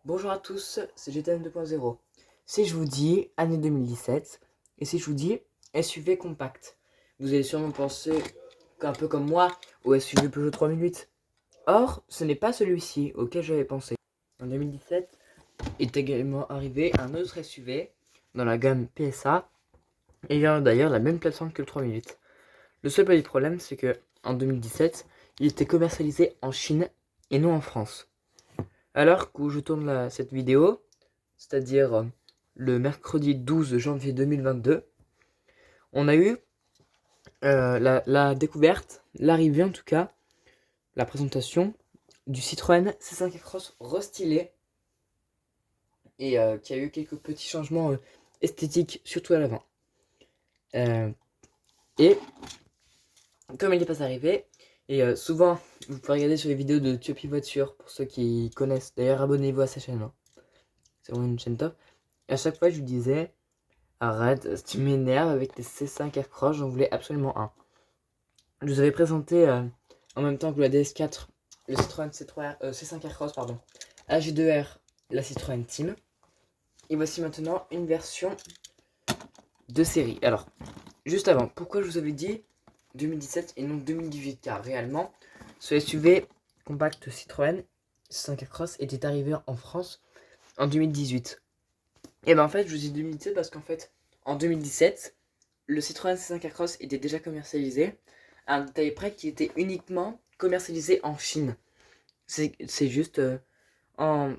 Bonjour à tous, c'est GTM 2.0. Si je vous dis année 2017 et si je vous dis SUV compact, vous allez sûrement penser un peu comme moi au SUV Peugeot 3008. Or, ce n'est pas celui-ci auquel j'avais pensé. En 2017 est également arrivé un autre SUV dans la gamme PSA, ayant d'ailleurs la même plateforme que le 3008. Le seul petit problème, c'est que en 2017, il était commercialisé en Chine et non en France. Alors que je tourne cette vidéo, c'est-à-dire le mercredi 12 janvier 2022, on a eu la découverte, l'arrivée en tout cas, la présentation du Citroën C5 Cross restylé et qui a eu quelques petits changements esthétiques, surtout à l'avant. Et comme il n'est pas arrivé, et souvent vous pouvez regarder sur les vidéos de Tiopi Voiture pour ceux qui connaissent. D'ailleurs, abonnez-vous à sa chaîne, hein. C'est vraiment une chaîne top. Et à chaque fois, je lui disais arrête, tu m'énerves avec tes C5 Aircross, j'en voulais absolument un. Je vous avais présenté en même temps que la DS4 le Citroën C5 Aircross, pardon, AG2R, la Citroën Team. Et voici maintenant une version de série. Alors, juste avant, pourquoi je vous avais dit 2017 et non 2018? Car réellement, ce SUV compact Citroën C5 Aircross était arrivé en France en 2018. Et ben en fait, je vous dis 2017 parce qu'en fait, en 2017, le Citroën C5 Aircross était déjà commercialisé à un détail près qui était uniquement commercialisé en Chine. C'est juste en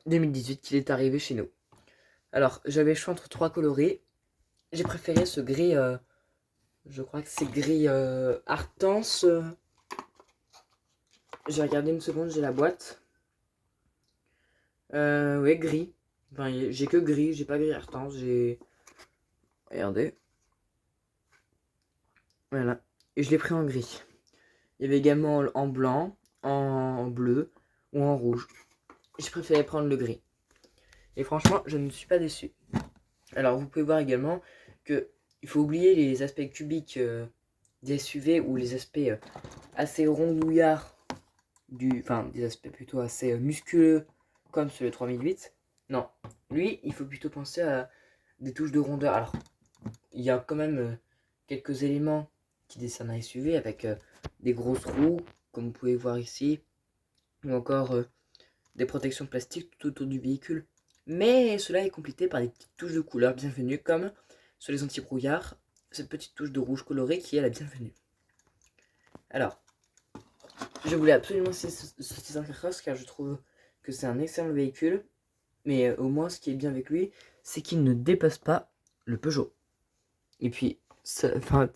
2018 qu'il est arrivé chez nous. Alors, j'avais le choix entre trois coloris. J'ai préféré ce gris, je crois que c'est gris Artense. J'ai regardé une seconde, j'ai la boîte. Ouais, gris. Enfin, j'ai que gris, j'ai pas gris Artense, j'ai... Regardez. Voilà. Et je l'ai pris en gris. Il y avait également en blanc, en bleu ou en rouge. J'ai préféré prendre le gris. Et franchement, je ne suis pas déçu. Alors, vous pouvez voir également que il faut oublier les aspects cubiques des SUV ou les aspects assez rondouillards enfin, des aspects plutôt assez musculeux comme sur le 3008. Non, lui, il faut plutôt penser à des touches de rondeur. Alors, il y a quand même quelques éléments qui dessinent un SUV avec des grosses roues, comme vous pouvez voir ici, ou encore des protections plastiques tout autour du véhicule. Mais cela est complété par des petites touches de couleur bienvenues, comme sur les anti-brouillards, cette petite touche de rouge coloré qui est la bienvenue. Alors, je voulais absolument ce C5 Cross car je trouve que c'est un excellent véhicule, mais au moins ce qui est bien avec lui, c'est qu'il ne dépasse pas le Peugeot. Et puis, enfin,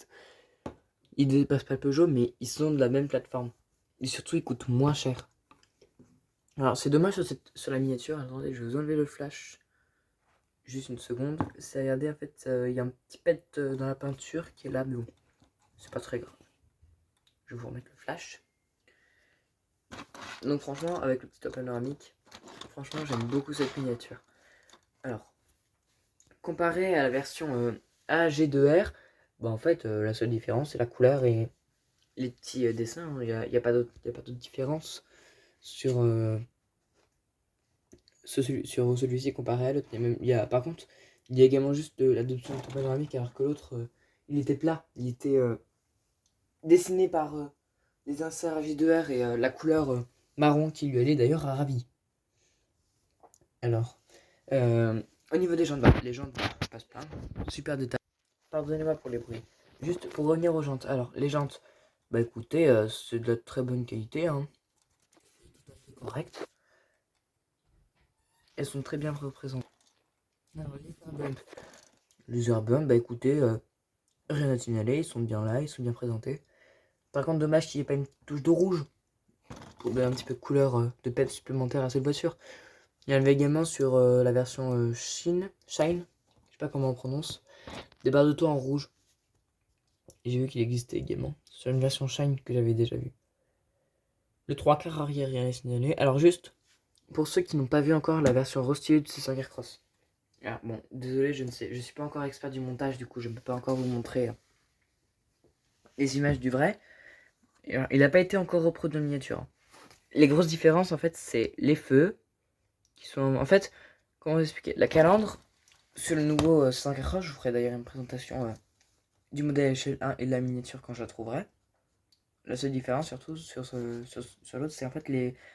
il ne dépasse pas le Peugeot, mais ils sont de la même plateforme. Et surtout, ils coûtent moins cher. Alors, c'est dommage sur la miniature. Attendez, je vais vous enlever le flash. Juste une seconde. C'est, regardez, en fait, il y a un petit pet dans la peinture qui est là, mais bon, c'est pas très grave. Je vais vous remettre le flash. Donc, franchement, avec le petit top panoramique, franchement, j'aime beaucoup cette miniature. Alors, comparé à la version AG2R, bah, en fait, la seule différence, c'est la couleur et les petits dessins. Il n'y a pas d'autre différence sur, celui-ci comparé à l'autre. Par contre, il y a également juste l'adoption de panoramique alors que l'autre, il était plat. Il était dessiné par les inserts J2R et la couleur marron qui lui allait d'ailleurs à ravi. Alors, au niveau des jantes, les jantes, pas se plaindre. Super détail. Pardonnez-moi pour les bruits. Juste pour revenir aux jantes. Alors, les jantes, bah écoutez, c'est de la très bonne qualité, hein. Tout à fait correct. Elles sont très bien représentées. Alors, les airbumps, bah écoutez, rien à signaler, ils sont bien là, ils sont bien présentés. Par contre, dommage qu'il n'y ait pas une touche de rouge pour donner un petit peu de couleur de peps supplémentaire à cette voiture. Il y en avait également sur la version Shine, je sais pas comment on prononce, des barres de toit en rouge. Et j'ai vu qu'il existait également sur une version Shine que j'avais déjà vue. Le 3/4 arrière, rien à signaler. Alors juste, pour ceux qui n'ont pas vu encore la version restylée de C5 Aircross. Ah, bon, désolé, je ne sais, je suis pas encore expert du montage, du coup je ne peux pas encore vous montrer les images du vrai. Il n'a pas été encore reproduit en miniature. Les grosses différences en fait, c'est les feux qui sont... En fait, comment vous expliquer? La calandre, sur le nouveau 580, je vous ferai d'ailleurs une présentation du modèle échelle 1 et de la miniature quand je la trouverai. La seule différence, surtout sur l'autre, c'est en fait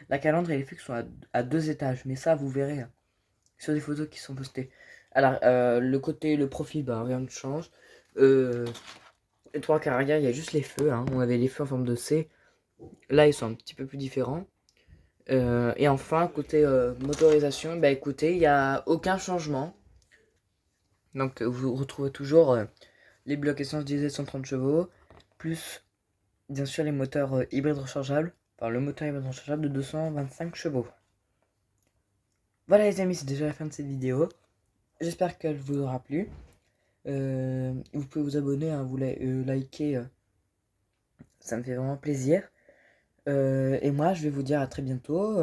la calandre et les fûts sont à 2 étages. Mais ça, vous verrez sur des photos qui sont postées. Alors, le côté, le profil, bah, rien ne change. Les 3 quarts arrière, il y a juste les feux. Hein. On avait les feux en forme de C. Là, ils sont un petit peu plus différents. Et enfin, côté motorisation, bah écoutez, il n'y a aucun changement. Donc, vous retrouvez toujours les blocs essence diesel 130 chevaux, plus bien sûr les moteurs hybrides rechargeables. Enfin, le moteur hybride rechargeable de 225 chevaux. Voilà les amis, c'est déjà la fin de cette vidéo. J'espère qu'elle vous aura plu. Vous pouvez vous abonner, hein, vous liker, ça me fait vraiment plaisir. Et moi, je vais vous dire à très bientôt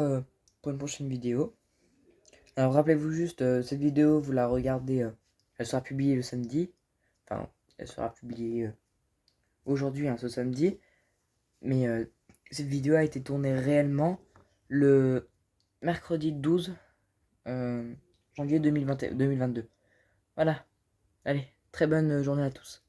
pour une prochaine vidéo. Alors rappelez-vous juste, cette vidéo, vous la regardez, elle sera publiée le samedi. Enfin, elle sera publiée aujourd'hui, hein, ce samedi. Mais cette vidéo a été tournée réellement le mercredi 12 janvier 2022. Voilà. Allez, très bonne journée à tous.